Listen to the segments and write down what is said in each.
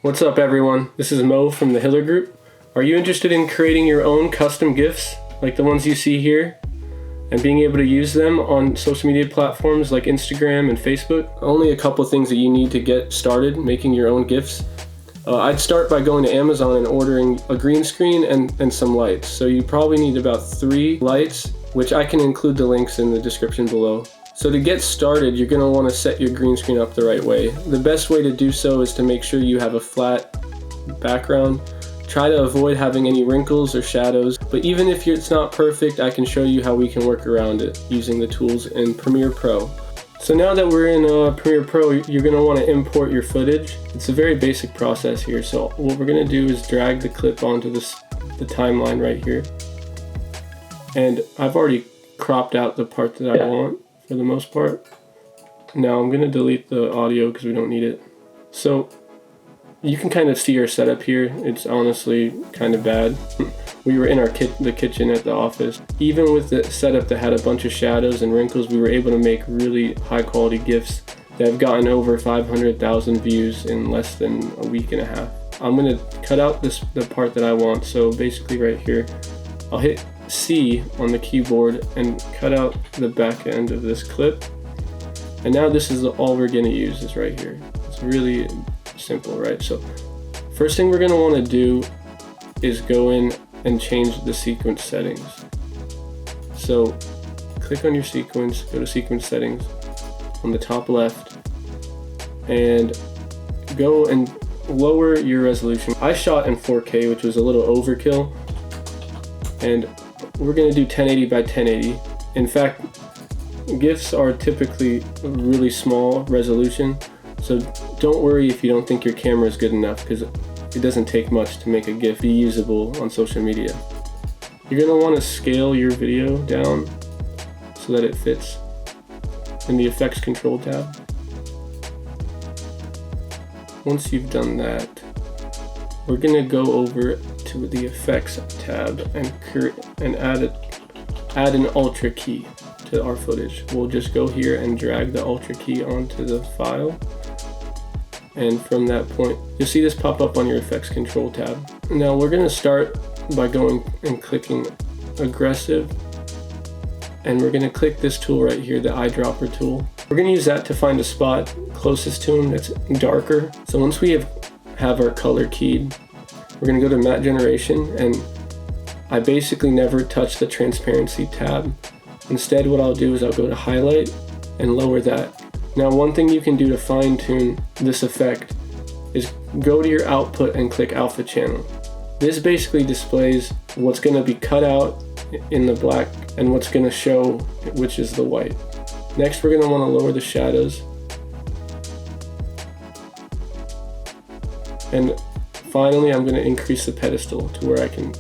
What's up everyone, this is Mo from the Hiller Group. Are you interested in creating your own custom GIFs like the ones you see here and being able to use them on social media platforms like Instagram and Facebook? Only a couple things that you need to get started making your own GIFs. I'd start by going to Amazon and ordering a green screen and some lights. So you probably need about 3 lights, which I can include the links in the description below. So to get started, you're going to want to set your green screen up the right way. The best way to do so is to make sure you have a flat background. Try to avoid having any wrinkles or shadows, but even if it's not perfect, I can show you how we can work around it using the tools in Premiere Pro. So now that we're in Premiere Pro, you're going to want to import your footage. It's a very basic process here. So what we're going to do is drag the clip onto the timeline right here. And I've already cropped out the part that I want for the most part. Now I'm going to delete the audio because we don't need it. So you can kind of see our setup here. It's honestly kind of bad. We were in the kitchen at the office. Even with the setup that had a bunch of shadows and wrinkles, we were able to make really high quality GIFs that have gotten over 500,000 views in less than a week and a half. I'm going to cut out the part that I want. So basically right here, I'll hit C on the keyboard and cut out the back end of this clip. And now this is all we're going to use is right here. It's really simple, right? So first thing we're going to want to do is go in and change the sequence settings. So click on your sequence, go to sequence settings on the top left, and go and lower your resolution. I shot in 4K, which was a little overkill, and we're going to do 1080 by 1080. In fact, GIFs are typically really small resolution, so don't worry if you don't think your camera is good enough, because it doesn't take much to make a GIF be usable on social media. You're going to want to scale your video down so that it fits in the effects control tab. Once you've done that, we're going to go over to the effects tab and add an ultra key to our footage. We'll just go here and drag the ultra key onto the file. And from that point, you'll see this pop up on your effects control tab. Now we're going to start by going and clicking aggressive. And we're going to click this tool right here, the eyedropper tool. We're going to use that to find a spot closest to him that's darker. So once we have our color keyed, we're going to go to matte generation, and I basically never touch the transparency tab. Instead, what I'll do is I'll go to highlight and lower that. Now, one thing you can do to fine tune this effect is go to your output and click alpha channel. This basically displays what's going to be cut out in the black and what's going to show, which is the white. Next, we're going to want to lower the shadows. And finally, I'm going to increase the pedestal to where I can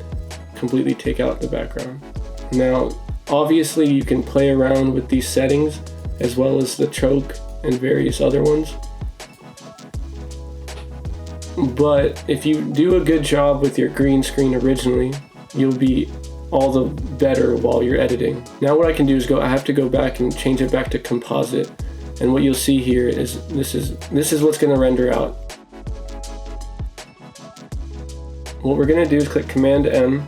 completely take out the background. Now, obviously, you can play around with these settings as well as the choke and various other ones. But if you do a good job with your green screen originally, you'll be all the better while you're editing. Now what I can do is I have to go back and change it back to composite. And what you'll see here is this is what's going to render out. What we're going to do is click Command M,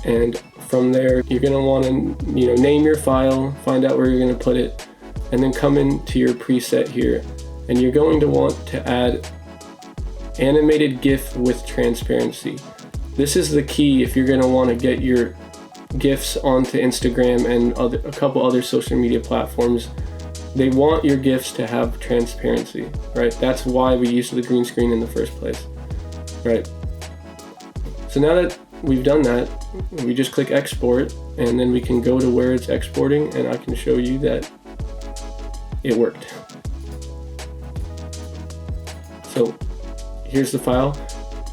and from there you're going to want to name your file, find out where you're going to put it, and then come into your preset here, and you're going to want to add animated GIF with transparency. This is the key if you're going to want to get your GIFs onto Instagram and a couple other social media platforms. They want your GIFs to have transparency, right? That's why we used the green screen in the first place. Right. So now that we've done that, we just click export, and then we can go to where it's exporting, and I can show you that it worked. So here's the file.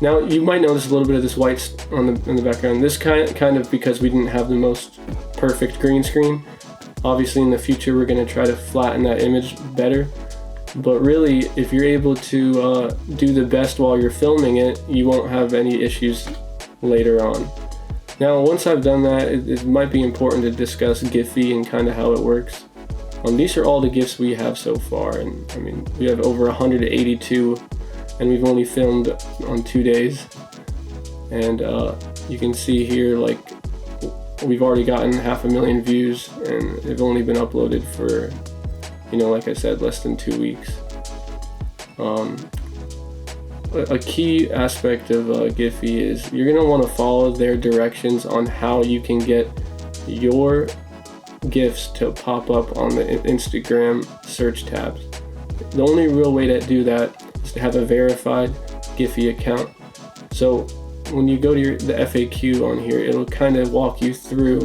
Now you might notice a little bit of this white in the background. This kind of because we didn't have the most perfect green screen. Obviously in the future we're going to try to flatten that image better. But really, if you're able to do the best while you're filming it, you won't have any issues later on. Now, once I've done that, it might be important to discuss Giphy and kind of how it works. These are all the GIFs we have so far, and I mean, we have over 182, and we've only filmed on 2 days. And you can see here, like, we've already gotten 500,000 views, and they've only been uploaded for, you know, like I said, less than 2 weeks. A key aspect of Giphy is you're gonna want to follow their directions on how you can get your GIFs to pop up on the Instagram search tabs. The only real way to do that is to have a verified Giphy account. So when you go to the FAQ on here, it'll kind of walk you through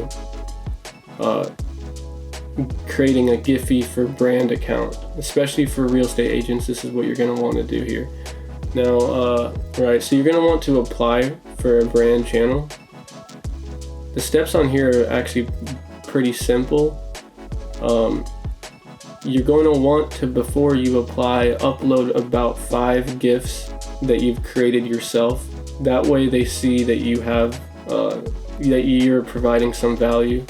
creating a Giphy for brand account, especially for real estate agents. This is what you're going to want to do here. Now, right, so you're going to want to apply for a brand channel. The steps on here are actually pretty simple. You're going to want to, before you apply, upload about 5 GIFs that you've created yourself. That way they see that you have, that you're providing some value.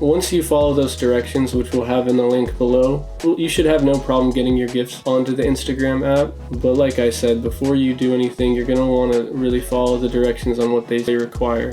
Once you follow those directions, which we'll have in the link below, you should have no problem getting your GIFs onto the Instagram app. But like I said, before you do anything, you're going to want to really follow the directions on what they require.